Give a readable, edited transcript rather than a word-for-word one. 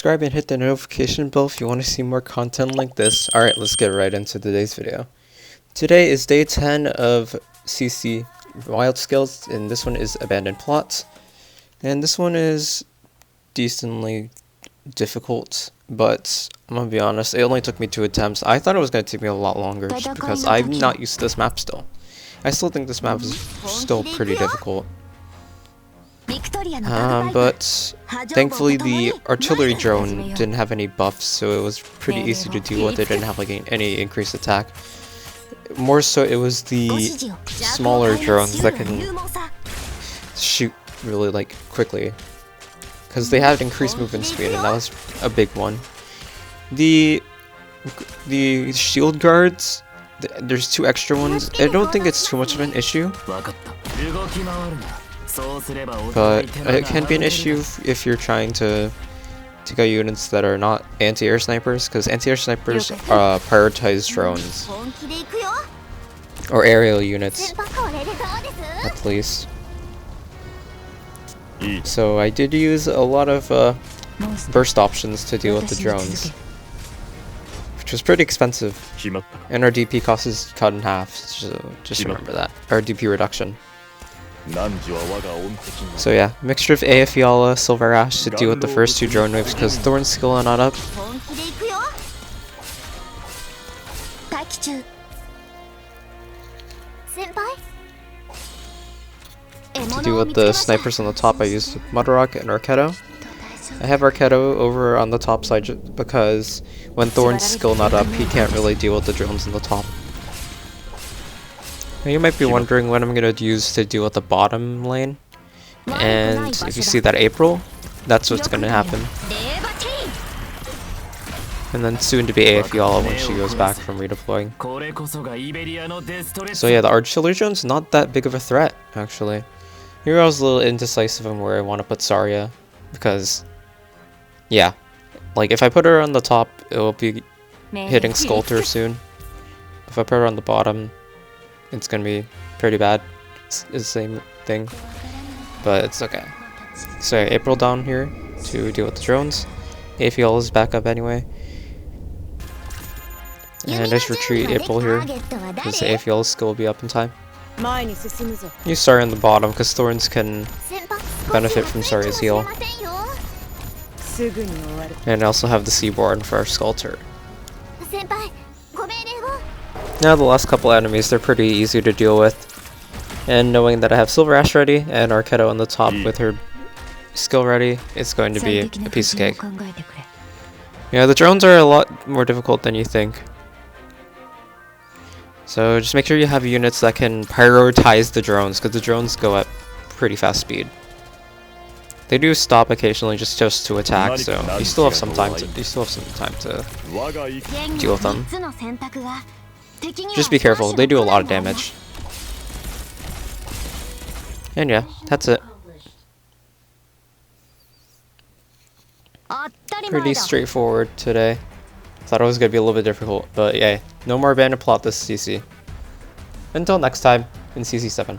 subscribe and hit the notification bell if you want to see more content like this. Alright, let's get right into today's video. Today is day 10 of CC Wild Skills, and this one is Abandoned Plots. And this one is decently difficult, but I'm gonna be honest, it only took me 2 attempts. I thought it was gonna take me a lot longer just because I'm not used to this map still. I still think this map is still pretty difficult. But thankfully the artillery drone didn't have any buffs, so it was pretty easy to deal with. It didn't have like any increased attack. More so it was the smaller drones that can shoot really like quickly, because they had increased movement speed, and that was a big one. The shield guards, there's 2 extra ones. I don't think it's too much of an issue, but it can be an issue if you're trying to take out units that are not anti-air snipers, because anti-air snipers prioritize drones or aerial units at least. So I did use a lot of burst options to deal with the drones, which was pretty expensive, and our DP cost is cut in half, so just remember that, our DP reduction. So yeah, mixture of AF Yala, Silver Ash to deal with the first 2 drone waves because Thorn's skill are not up. To deal with the snipers on the top, I used Mudrock and Arknights. I have Arknights over on the top side because when Thorn's skill not up, he can't really deal with the drones on the top. Now you might be wondering what I'm going to use to deal with the bottom lane, and if you see that April, that's what's going to happen. And then soon to be AF Yala when she goes back from redeploying. So yeah, the artillery drone's not that big of a threat, actually. Here I was a little indecisive on where I want to put Zarya, because, yeah, like if I put her on the top, it will be hitting Sculptor soon. If I put her on the bottom, it's gonna be pretty bad. It's the same thing, but it's okay. So yeah, April down here to deal with the drones. AFL is back up anyway. And I just retreat April here, because the AFL skill will be up in time. Use Zarya on the bottom, because Thorns can benefit from Zarya's heal. And I also have the Seaborn for our Sculptor. Now the last couple enemies, they're pretty easy to deal with. And knowing that I have Silver Ash ready and Arknights on the top with her skill ready, it's going to be a piece of cake. Yeah, the drones are a lot more difficult than you think. So just make sure you have units that can prioritize the drones, because the drones go at pretty fast speed. They do stop occasionally just to attack, so you still have some time to deal with them. Just be careful, they do a lot of damage. And yeah, that's it. Pretty straightforward today. Thought it was gonna be a little bit difficult, but yeah, no more abandoned plot this CC. Until next time in CC7.